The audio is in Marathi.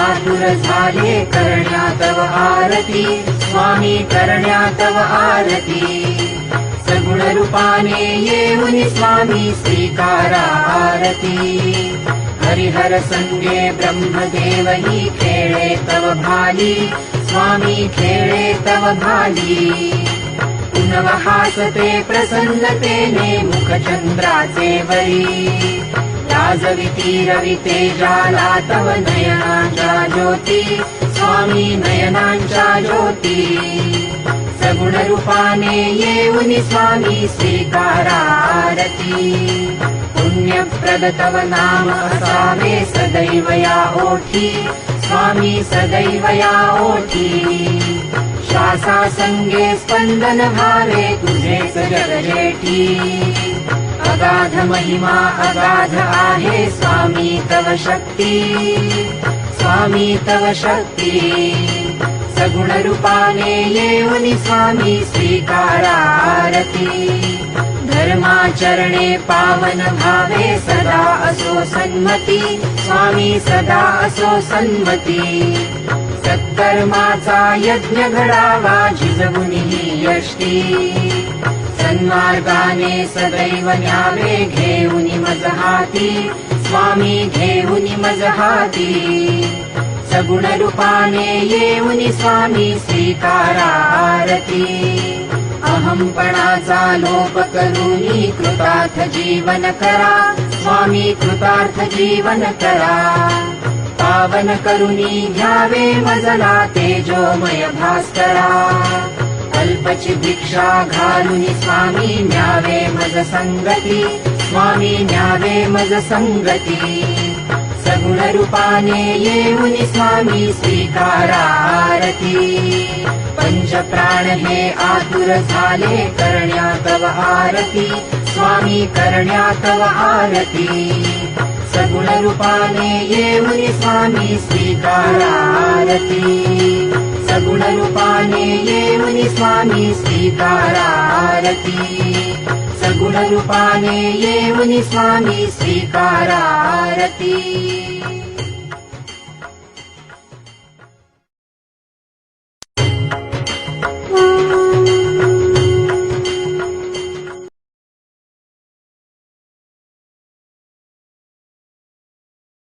आतुर झाले करण्या तव आरती स्वामी करण्या तव आरती सगुण रूपाने येऊनी स्वामी स्वीकारा आरती हरिहर संगे ब्रह्मदेव ही खेळे तव भाली स्वामी खेळे तव भाली पुनव हासते प्रसन्नतेने मुखचंद्राचे वरी लाजविती रवि तेजाला तव नयनांच्या ज्योती स्वामी नयनांच्या ज्योती सगुण रूपाने येऊनी स्वामी स्वीकारा आरती पुण्यप्रद तव नाम असावे सदैव या ओठी स्वामी सदैव या ओठी श्वासा संगे स्पंदन भावे तुझेच जगजेठी अगाध महिमा अगाध आहे स्वामी तव शक्ती स्वामी तव शक्ती सगुण रूपाने येऊनी स्वामी स्वीकारा आरती धर्माचरणे पावन भावे सदा असो सन्मती स्वामी सदा असो सन्मती सत्कर्माचा यज्ञ घडावा झिजवुनी ही यष्टी सन्मार्गाने सदैव न्यावे घेऊनी मज हाती स्वामी घेऊनी मज हाती सगुण रूपाने येऊनी स्वामी स्वीकारा आरती अहंपणाचा लोप करूनी कृतार्थ जीवन करा स्वामी कृतार्थ जीवन करा पावन करुणी घ्यावे मजला तेजोमय भास्करा अल्पची भिक्षा घालुनी स्वामी न्यावे मज संगती स्वामी न्यावे मज संगती सगुण रूपाने येऊनी स्वामी स्वीकारा आरती पंच प्राण हे आतुर झाले करण्या तव आरती स्वामी करण्या तव आरती सगुण रूपाने येऊनी स्वामी स्वीकारा आरती सगुण रूपाने येऊनी स्वामी स्वीकारा आरती सगुण रूपाने येऊनी स्वामी स्वीकारा आरती।